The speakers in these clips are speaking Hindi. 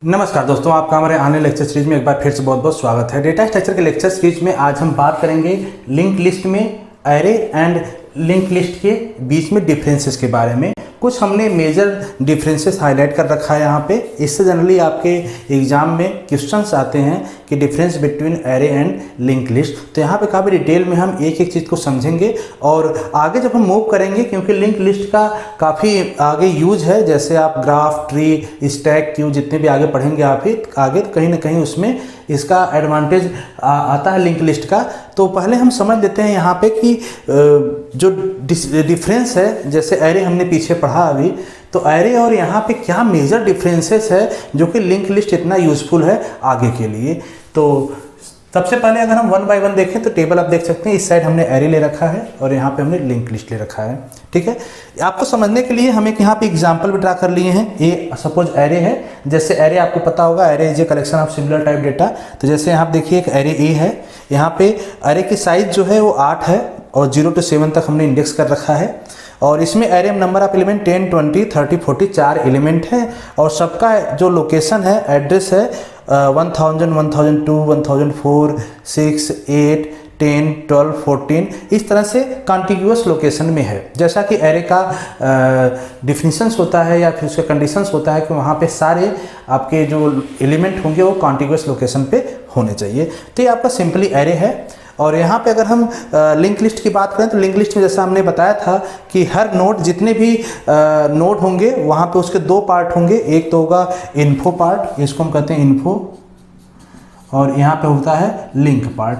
नमस्कार दोस्तों, आपका हमारे आने लेक्चर सीरीज में एक बार फिर से बहुत बहुत स्वागत है। डेटा स्ट्रक्चर के लेक्चर सीरीज में आज हम बात करेंगे लिंक लिस्ट में एरे एंड लिंक लिस्ट के बीच में डिफरेंसेस के बारे में। कुछ हमने मेजर डिफरेंसेस हाईलाइट कर रखा है यहाँ पे। इससे जनरली आपके एग्जाम में क्वेश्चंस आते हैं कि difference between array and link list. तो यहाँ पे काफ़ी डिटेल में हम एक एक चीज़ को समझेंगे और आगे जब हम मूव करेंगे, क्योंकि लिंक लिस्ट का काफ़ी आगे यूज है, जैसे आप ग्राफ, ट्री, स्टैक, क्यू जितने भी आगे पढ़ेंगे आप ही आगे, तो कहीं ना कहीं उसमें इसका एडवांटेज आता है लिंक लिस्ट का। तो पहले हम समझ लेते हैं यहाँ पे कि जो डिफरेंस है, जैसे एरे हमने पीछे पढ़ा अभी, तो एरे और यहाँ पे क्या मेजर डिफरेंसेस है जो कि लिंक लिस्ट इतना यूजफुल है आगे के लिए। तो सबसे पहले अगर हम वन बाय वन देखें तो टेबल आप देख सकते हैं, इस साइड हमने एरे ले रखा है और यहाँ पे हमने लिंक लिस्ट ले रखा है। ठीक है, आपको समझने के लिए हम एक यहाँ पे एग्जांपल भी ड्रा कर लिए हैं। ये सपोज एरे है, जैसे एरे आपको पता होगा, array is a collection of similar type data. तो जैसे यहाँ आप देखिए एक एरे ए है, यहाँ पे एरे की साइज जो है वो 8 है और 0 से 7 तक हमने इंडेक्स कर रखा है। और इसमें एरे में नंबर ऑफ एलिमेंट 10, 20, 30, 40 4 एलिमेंट है और सबका जो लोकेशन है, एड्रेस है 1000, 1002, 1004, 6, 8, 10, 12, 14 इस तरह से कॉन्टिग्यूअस लोकेशन में है। जैसा कि एरे का डिफिनीशंस होता है या फिर उसका कंडीशंस होता है कि वहाँ पे सारे आपके जो एलिमेंट होंगे वो कॉन्टिग्यूअस लोकेशन पे होने चाहिए। तो ये आपका सिंपली एरे है। और यहाँ पे अगर हम लिंक लिस्ट की बात करें तो लिंक लिस्ट में जैसा हमने बताया था कि हर नोड, जितने भी नोड होंगे वहाँ पे उसके दो पार्ट होंगे। एक तो होगा इन्फो पार्ट, इसको हम कहते हैं इन्फो, और यहाँ पे होता है लिंक पार्ट।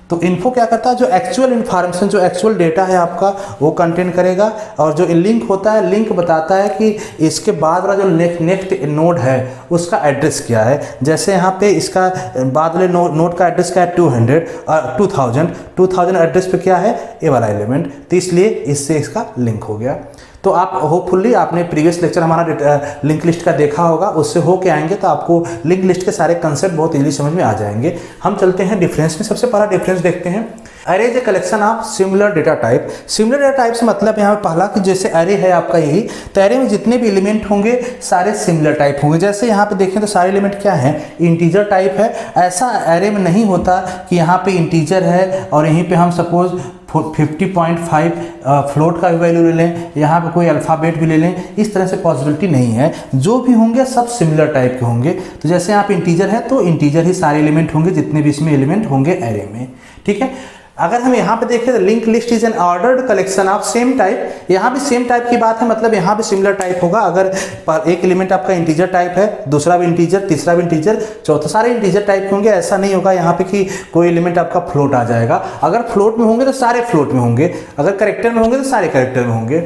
तो इन्फो क्या करता है, जो एक्चुअल इन्फॉर्मेशन, जो एक्चुअल डेटा है आपका वो कंटेन करेगा। और जो लिंक होता है, लिंक बताता है कि इसके बाद वाला जो नेक्स्ट नोड है उसका एड्रेस क्या है। जैसे यहाँ पे इसका बाद वाले नोड का एड्रेस क्या है, 2000 एड्रेस पे क्या है, ए वाला एलिमेंट, तो इसलिए इससे इसका लिंक हो गया। तो आप होपफुली आपने प्रीवियस लेक्चर हमारा लिंक लिस्ट का देखा होगा, उससे हो के आएंगे तो आपको लिंक लिस्ट के सारे कंसेप्ट बहुत इजीली समझ में आ जाएंगे। हम चलते हैं डिफरेंस में। सबसे पहला डिफरेंस देखते हैं, array is a collection of similar data type. Similar data type से मतलब यहाँ पहला कि जैसे एरे है आपका यही, तो एरे में जितने भी एलिमेंट होंगे सारे सिमिलर टाइप होंगे। जैसे यहाँ पे देखें तो सारे एलिमेंट क्या है, इंटीजर टाइप है। ऐसा एरे में नहीं होता कि यहाँ पे इंटीजर है और यहीं पे हम सपोज 50.5 फ्लोट का भी वैल्यू ले लें, यहाँ पे कोई अल्फ़ाबेट भी ले लें, इस तरह से पॉसिबिलिटी नहीं है। जो भी होंगे सब सिमिलर टाइप के होंगे। तो जैसे यहाँ पे इंटीजर है तो इंटीजर ही सारे एलिमेंट होंगे जितने भी इसमें एलिमेंट होंगे एरे में। ठीक है, अगर हम यहाँ पे देखें तो link list is an ordered collection of same type. यहाँ भी सेम टाइप की बात है, मतलब यहाँ भी सिमिलर टाइप होगा। अगर एक एलिमेंट आपका इंटीजर टाइप है, दूसरा भी इंटीजर, तीसरा भी इंटीजर, चौथा, सारे इंटीजर टाइप के होंगे। ऐसा नहीं होगा यहाँ पे कि कोई एलिमेंट आपका फ्लोट आ जाएगा। अगर फ्लोट में होंगे तो सारे फ्लोट में होंगे, अगर कैरेक्टर में होंगे तो सारे कैरेक्टर में होंगे।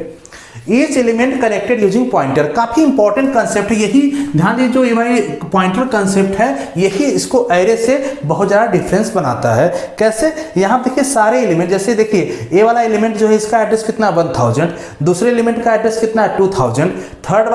Each element connected using pointer, काफी इंपॉर्टेंट कंसेप्ट है यही। ध्यान दीजिए, जो ये पॉइंटर कंसेप्ट है यही इसको एरे से बहुत ज्यादा डिफरेंस बनाता है। कैसे, यहाँ देखिए सारे एलिमेंट, जैसे देखिए ए वाला एलिमेंट जो है इसका एड्रेस कितना 1000, दूसरे एलिमेंट का एड्रेस कितना है 2000, थर्ड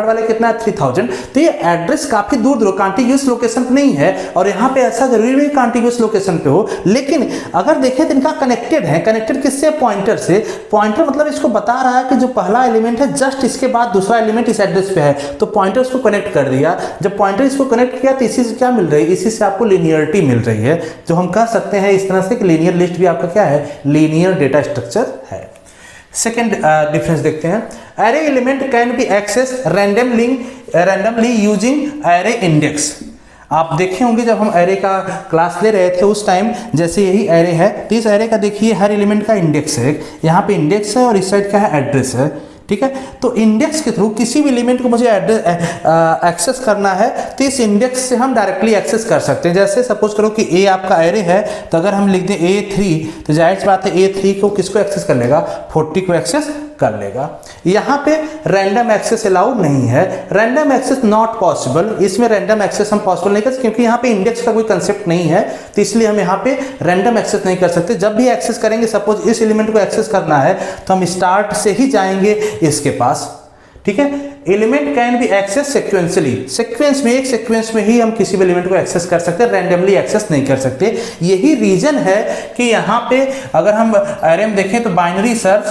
वाले कितना है 3000। तो ये एड्रेस काफी दूर दूर कॉन्टिग्यूअस लोकेशन पे नहीं है। और यहाँ पे ऐसा जरूरी नहीं कॉन्टिग्यूअस लोकेशन पे हो, लेकिन अगर देखें तो इनका कनेक्टेड है। कनेक्टेड किससे, पॉइंटर से। पॉइंटर मतलब इसको बता रहा है कि जो पहला एलिमेंट है जस्ट इसके बाद दूसरा एलिमेंट इस एड्रेस पे है, तो पॉइंटर इसको कनेक्ट कर दिया। जब पॉइंटर इसको कनेक्ट किया तो इसी से क्या मिल रही है, इसी से आपको लीनियरिटी मिल रही है, जो हम कह सकते हैं इस तरह से कि लीनियर लिस्ट भी आपका क्या है, लीनियर डेटा स्ट्रक्चर है। सेकेंड डिफरेंस देखते हैं, array element can be access randomly using array index. आप देखे होंगे जब हम एरे का क्लास ले रहे थे उस टाइम, जैसे यही एरे है तो इस एरे का देखिए हर एलिमेंट का इंडेक्स है, यहाँ पे इंडेक्स है और इस साइड क्या है, एड्रेस है। ठीक है, तो इंडेक्स के थ्रू किसी भी एलिमेंट को मुझे एक्सेस करना है तो इस इंडेक्स से हम डायरेक्टली एक्सेस कर सकते हैं। जैसे सपोज करो कि ए आपका एरे है, तो अगर हम लिख दें A3, तो जाहिर सी बात है A3 को किसको एक्सेस कर लेगा, 40 को एक्सेस कर लेगा। यहाँ पे रैंडम एक्सेस अलाउड नहीं है, रैंडम एक्सेस नॉट पॉसिबल। इसमें रैंडम एक्सेस हम पॉसिबल नहीं कर सकते क्योंकि यहाँ पे इंडेक्स का कोई कंसेप्ट नहीं है, तो इसलिए हम यहाँ पे रैंडम एक्सेस नहीं कर सकते। जब भी एक्सेस करेंगे, सपोज इस एलिमेंट को एक्सेस करना है तो हम स्टार्ट से ही जाएंगे इसके पास। ठीक है, element can be access sequentially, sequence में, एक सीक्वेंस में ही हम किसी भी एलिमेंट को एक्सेस कर सकते हैं, रैंडमली एक्सेस नहीं कर सकते। यही रीजन है कि यहाँ पे अगर हम एरे में देखें तो binary search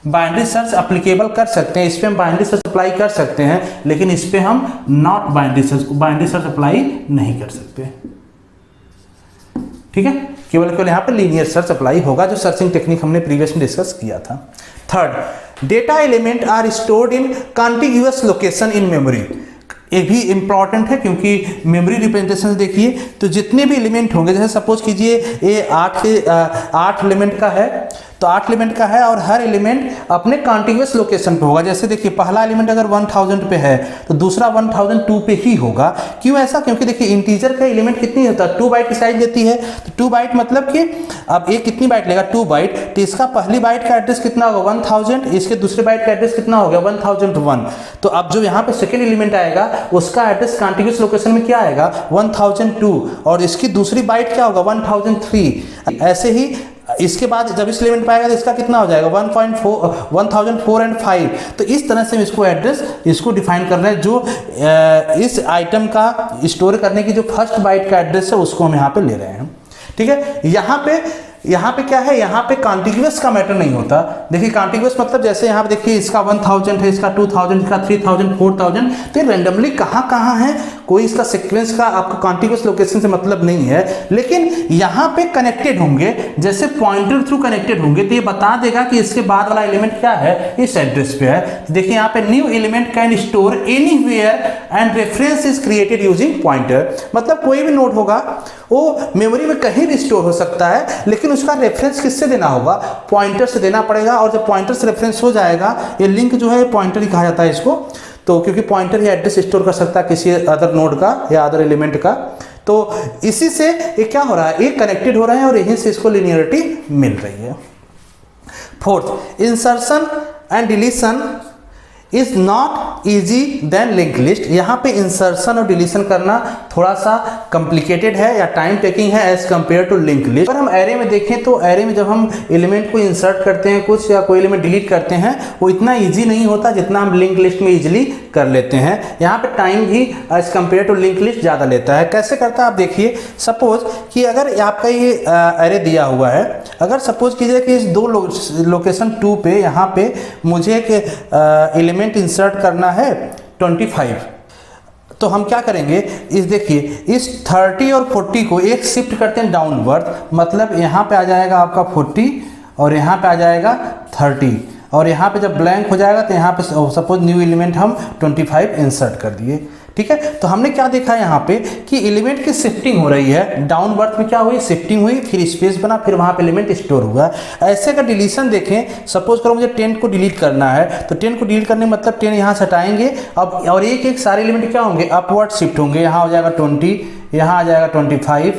binary search applicable कर सकते हैं, इस पे हम बाइनरी सर्च अप्लाई कर सकते हैं, लेकिन इस पे हम नॉट बाइनरी सर्च अप्लाई नहीं कर सकते। ठीक है, केवल यहाँ पे लीनियर सर्च अप्लाई होगा, जो सर्चिंग टेक्निक हमने प्रीवियस में डिस्कस किया था। Third, data element are stored in contiguous location in memory. ये भी इंपॉर्टेंट है, क्योंकि मेमोरी रिप्रेजेंटेशन देखिए तो जितने भी एलिमेंट होंगे, जैसे सपोज कीजिए ये 8 एलिमेंट का है, तो 8 एलिमेंट का है और हर एलिमेंट अपने कॉन्टिग्यूअस लोकेशन पे होगा। जैसे देखिए पहला एलिमेंट अगर 1000 पे है तो दूसरा 1002 पे ही होगा। क्यों ऐसा? क्योंकि देखिए इंटीजर का एलिमेंट कितनी होता है, 2 बाइट की साइज लेती है, तो 2 बाइट मतलब कि अब ये कितनी बाइट लेगा, 2 बाइट, तो इसका पहली बाइट का एड्रेस कितना होगा 1000, इसके दूसरे बाइट का एड्रेस कितना हो गया 1001। तो अब जो यहाँ पे सेकेंड एलिमेंट आएगा उसका एड्रेस कॉन्टिग्यूअस लोकेशन में क्या आएगा 1002, और इसकी दूसरी बाइट क्या होगा 1003। ऐसे ही इसके बाद जब इस एलिमेंट पाएगा तो इसका कितना हो जाएगा 1004 तो इस तरह से हम इसको एड्रेस इसको डिफाइन कर रहे हैं। जो इस आइटम का स्टोर करने की जो फर्स्ट बाइट का एड्रेस है उसको हम यहाँ पे ले रहे हैं। ठीक है, यहाँ पे क्या है, यहाँ पे कॉन्टिग्यूअस का मैटर नहीं होता। देखिए कॉन्टिग्यूअस मतलब जैसे यहाँ पे देखिए इसका 1000 है, इसका 2000, इसका 3000, 4000, तो ये रेंडमली कहाँ है, कोई इसका सीक्वेंस का आपको कॉन्टिग्यूअस लोकेशन से मतलब नहीं है। लेकिन यहाँ पे कनेक्टेड होंगे, जैसे पॉइंटर थ्रू कनेक्टेड होंगे, तो ये बता देगा कि इसके बाद वाला एलिमेंट क्या है, इस एड्रेस पे है। तो देखिए यहाँ पे new element can store anywhere and reference is created using pointer. मतलब कोई भी नोड होगा वो मेमोरी में कहीं भी स्टोर हो सकता है, लेकिन उसका रेफरेंस किससे देना होगा, पॉइंटर से देना पड़ेगा। और जब पॉइंटर से रेफरेंस हो जाएगा, ये लिंक जो है पॉइंटर ही कहा जाता है इसको, तो क्योंकि पॉइंटर ही एड्रेस स्टोर कर सकता है किसी अदर नोड का या अदर एलिमेंट का। तो इसी से ये क्या हो रहा है, ये कनेक्टेड हो रहे हैं और यहीं से इसको लिनियरिटी मिल रही है। Fourth, insertion and deletion is not easy than link list. यहाँ पे इंसर्शन और डिलीशन करना थोड़ा सा कॉम्प्लिकेटेड है या टाइम टेकिंग है as compare to link list. अगर हम एरे में देखें तो एरे में जब हम एलिमेंट को इंसर्ट करते हैं कुछ या कोई एलिमेंट डिलीट करते हैं, वो इतना इजी नहीं होता जितना हम लिंक लिस्ट में इजीली कर लेते हैं। यहाँ पे टाइम भी as compare to link list ज़्यादा लेता है। कैसे करता है आप देखिए, सपोज कि अगर आपका ये एरे दिया हुआ है, अगर सपोज कीजिए कि इस दो लोकेशन 2 पे यहाँ पे मुझे एक एलिमेंट इंसर्ट करना है 25, तो हम क्या करेंगे, इस देखिए इस 30 और 40 को एक शिफ्ट करते हैं डाउनवर्ड, मतलब यहाँ पे आ जाएगा आपका 40 और यहाँ पे आ जाएगा 30, और यहाँ पे जब ब्लैंक हो जाएगा तो यहाँ पे सपोज न्यू एलिमेंट हम 25 इंसर्ट कर दिए। ठीक है, तो हमने क्या देखा यहाँ पे कि एलिमेंट की शिफ्टिंग हो रही है, डाउनवर्ड में क्या हुई, शिफ्टिंग हुई, फिर स्पेस बना, फिर वहाँ पे एलिमेंट स्टोर हुआ। ऐसे का डिलीशन देखें, सपोज करो मुझे 10 को डिलीट करना है, तो 10 को डिलीट करने मतलब 10 यहाँ से हटाएंगे अब, और एक एक सारे एलिमेंट क्या होंगे, अपवर्ड शिफ्ट होंगे। यहाँ हो जाएगा 20, यहाँ आ जाएगा 25,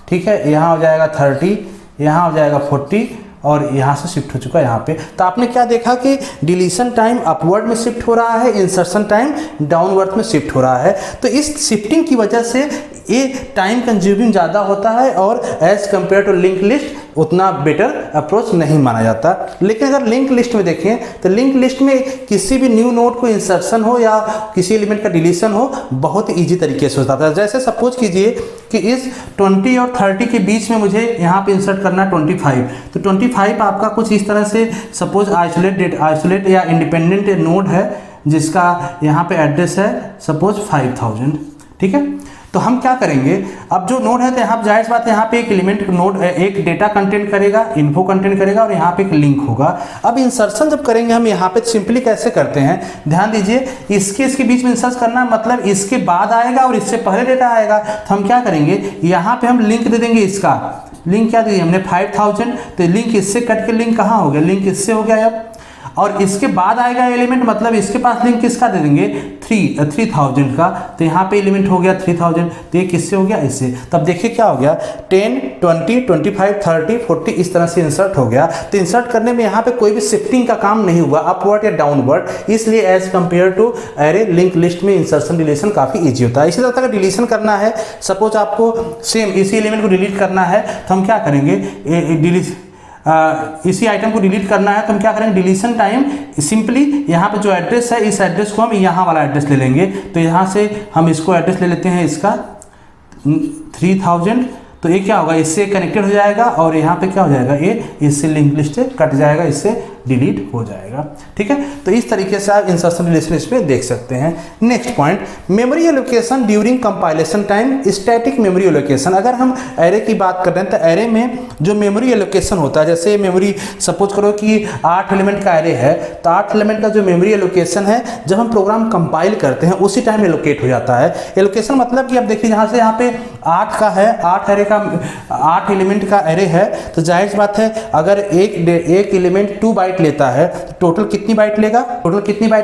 ठीक है, यहाँ हो जाएगा 30, यहाँ हो जाएगा 40, और यहाँ से शिफ्ट हो चुका है यहाँ पे। तो आपने क्या देखा कि डिलीशन टाइम अपवर्ड में शिफ्ट हो रहा है, इंसर्शन टाइम डाउनवर्ड में शिफ्ट हो रहा है। तो इस शिफ्टिंग की वजह से ये टाइम कंज्यूमिंग ज़्यादा होता है और as compare to link list उतना बेटर अप्रोच नहीं माना जाता। लेकिन अगर लिंक लिस्ट में देखें तो लिंक लिस्ट में किसी भी न्यू नोड को इंसर्शन हो या किसी एलिमेंट का डिलीशन हो बहुत ईजी तरीके से होता है। जैसे सपोज कीजिए कि इस 20 और 30 के बीच में मुझे यहाँ पे इंसर्ट करना है 25, तो 25 आपका कुछ इस तरह से सपोज आइसोलेट या इंडिपेंडेंट नोड है जिसका यहाँ पे एड्रेस है सपोज 5000। ठीक है, तो हम क्या करेंगे, अब जो नोड है तो यहाँ जाहिर बात है यहाँ पे एक एलिमेंट नोड एक डेटा कंटेंट करेगा, इन्फो कंटेंट करेगा और यहाँ पे एक लिंक होगा। अब इंसर्शन जब करेंगे हम यहाँ पे सिंपली कैसे करते हैं, ध्यान दीजिए, इसके बीच में इंसर्ट करना मतलब इसके बाद आएगा और इससे पहले डेटा आएगा। तो हम क्या करेंगे, यहाँ पे हम लिंक दे देंगे, इसका लिंक क्या दिया हमने 5000, तो लिंक इससे कट के लिंक कहाँ हो गया, लिंक इससे हो गया अब, और इसके बाद आएगा एलिमेंट मतलब इसके पास लिंक किसका दे देंगे 3000 का, तो यहाँ पे एलिमेंट हो गया 3000, तो ये किससे हो गया, इससे। तब देखिए क्या हो गया 10, 20, 25, 30, 40 इस तरह से इंसर्ट हो गया। तो इंसर्ट करने में यहाँ पे कोई भी शिफ्टिंग का काम नहीं हुआ अपवर्ड या डाउनवर्ड, इसलिए as compare to array link list में इंसर्शन डिलीशन काफ़ी ईजी होता है। इसी तरह का डिलीशन करना है, सपोज आपको सेम इसी एलिमेंट को डिलीट करना है तो हम क्या करेंगे, इसी आइटम को डिलीट करना है तो हम क्या करेंगे, डिलीशन टाइम सिंपली यहाँ पे जो एड्रेस है इस एड्रेस को हम यहाँ वाला एड्रेस ले लेंगे। तो यहाँ से हम इसको एड्रेस ले लेते हैं इसका 3000, तो ये क्या होगा, इससे कनेक्टेड हो जाएगा और यहाँ पे क्या हो जाएगा, ये इससे लिंक लिस्ट से कट जाएगा, इससे डिलीट हो जाएगा। ठीक है, तो इस तरीके से आप इंसर्शन डिलीशन इसमें देख सकते हैं। Next point, memory allocation during compilation time, static memory allocation. अगर हम एरे की बात कर रहे हैं तो एरे में जो मेमोरी एलोकेशन होता है, जैसे मेमोरी सपोज करो कि 8 एलिमेंट का एरे है, तो 8 एलिमेंट का जो मेमोरी एलोकेशन है जब हम प्रोग्राम कंपाइल करते हैं उसी टाइम एलोकेट हो जाता है। एलोकेशन मतलब कि अब देखिए यहाँ से यहाँ पे 8 का है, 8 एलिमेंट का एरे है, तो जाहिर सी बात है अगर एक एलिमेंट 2 बाइट लेता है तो टोटल कितनी बाइट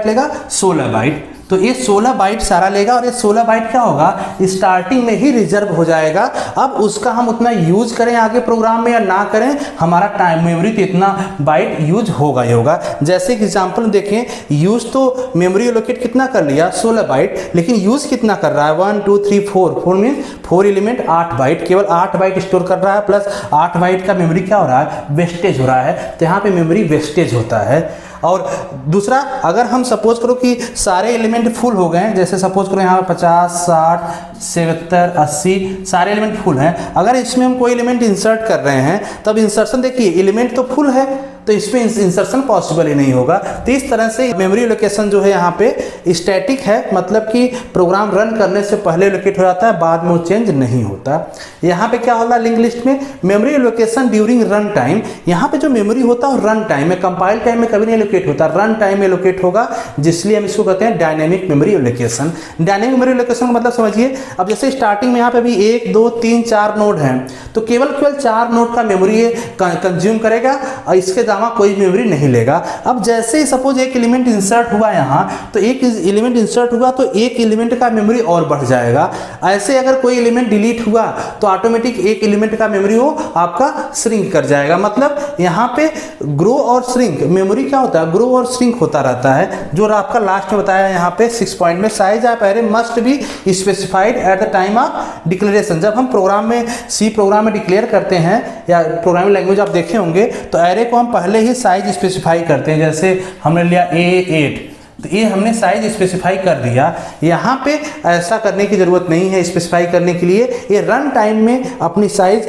लेगा? 16 बाइट। तो ये 16 बाइट सारा लेगा और ये 16 बाइट क्या होगा, स्टार्टिंग में ही रिजर्व हो जाएगा। अब उसका हम उतना यूज करें आगे प्रोग्राम में या ना करें, हमारा टाइम मेमोरी तो इतना बाइट यूज होगा ही होगा। जैसे एग्जांपल देखें, यूज तो मेमोरी एलोकेट कितना कर लिया 16 बाइट, लेकिन यूज कितना कर रहा है 1 2 3 4 में 4 एलिमेंट 8 बाइट, केवल 8 बाइट स्टोर कर रहा है, प्लस 8 बाइट का मेमोरी क्या हो रहा है, वेस्टेज हो रहा है। तो यहाँ पे मेमोरी वेस्टेज होता है। और दूसरा, अगर हम सपोज करो कि सारे एलिमेंट फुल हो गए, जैसे सपोज करो यहाँ पर 50 60 70 80 सारे एलिमेंट फुल हैं, अगर इसमें हम कोई एलिमेंट इंसर्ट कर रहे हैं तब इंसर्शन देखिए एलिमेंट तो फुल है तो इसमें इंसर्शन पॉसिबल ही नहीं होगा। तो इस तरह से मेमोरी एलोकेशन जो है यहाँ पे स्टैटिक है, मतलब कि प्रोग्राम रन करने से पहले एलोकेट हो जाता है, बाद में वो चेंज नहीं होता। यहाँ पे क्या होगा लिंक लिस्ट में, memory allocation during run time. यहाँ पे जो मेमोरी होता है रन टाइम में, कंपाइल टाइम में कभी नहीं एलोकेट होता, रन टाइम में एलोकेट होगा, जिसलिए हम इसको कहते हैं dynamic memory allocation. Dynamic memory allocation का मतलब समझिए, अब जैसे स्टार्टिंग में यहाँ पे भी 1 2 3 4 नोड हैं, तो केवल 4 नोड का मेमोरी कंज्यूम करेगा और इसके अलावा कोई मेमोरी नहीं लेगा। अब जैसे ही सपोज एक एलिमेंट इंसर्ट हुआ यहाँ, तो एक एलिमेंट इंसर्ट हुआ तो एक एलिमेंट का मेमोरी और बढ़ जाएगा। ऐसे अगर कोई एलिमेंट डिलीट हुआ तो ऑटोमेटिक एक एलिमेंट का मेमोरी वो आपका श्रिंक कर जाएगा। मतलब यहाँ पे ग्रो और श्रिंक, मेमोरी क्या होता है, ग्रो और श्रिंक होता रहता है। जो आपका लास्ट में बताया यहाँ पे 6 पॉइंट में, size of array must be specified at the time of declaration. जब हम प्रोग्राम में सी प्रोग्राम में डिक्लेयर करते हैं या प्रोग्रामिंग लैंग्वेज आप देखे होंगे, तो एरे को हम पहले ही साइज स्पेसिफाई करते हैं। जैसे हमने लिया A8, तो ये हमने साइज स्पेसिफाई कर दिया। यहाँ पे ऐसा करने की ज़रूरत नहीं है स्पेसिफाई करने के लिए, ये रन टाइम में अपनी साइज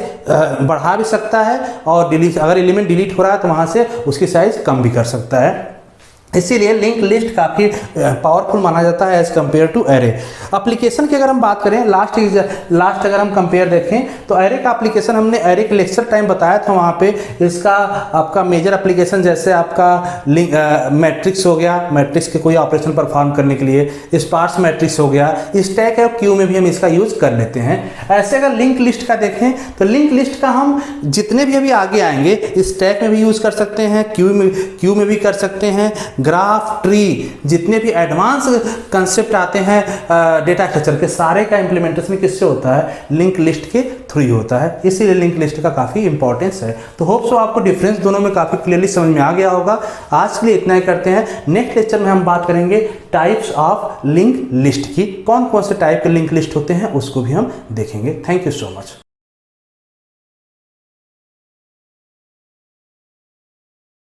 बढ़ा भी सकता है और डिलीट, अगर एलिमेंट डिलीट हो रहा है तो वहाँ से उसकी साइज कम भी कर सकता है। इसीलिए लिंक लिस्ट काफ़ी पावरफुल माना जाता है as compare to array. Application की अगर हम बात करें, लास्ट अगर हम कंपेयर देखें तो एरे का एप्लीकेशन हमने एरे के लेक्चर टाइम बताया था, वहाँ पे इसका आपका मेजर एप्लीकेशन जैसे आपका लिंक मैट्रिक्स हो गया, मैट्रिक्स के कोई ऑपरेशन परफॉर्म करने के लिए, स्पार्स मैट्रिक्स हो गया, स्टैक है क्यू में भी हम इसका यूज़ कर लेते हैं। ऐसे अगर लिंक लिस्ट का देखें तो लिंक लिस्ट का हम जितने भी अभी आगे आएंगे स्टैक में भी यूज़ कर सकते हैं, क्यू में भी कर सकते हैं, ग्राफ, ट्री, जितने भी एडवांस कंसेप्ट आते हैं डेटा स्ट्रक्चर के, सारे का इंप्लीमेंटेशन किससे होता है, लिंक लिस्ट के थ्रू होता है। इसीलिए लिंक लिस्ट का काफ़ी इंपॉर्टेंस है। तो होप सो आपको डिफरेंस दोनों में काफ़ी क्लियरली समझ में आ गया होगा। आज के लिए इतना ही करते हैं। नेक्स्ट लेक्चर में हम बात करेंगे टाइप्स ऑफ लिंक लिस्ट की, कौन कौन से टाइप के लिंक लिस्ट होते हैं उसको भी हम देखेंगे। Thank you so much.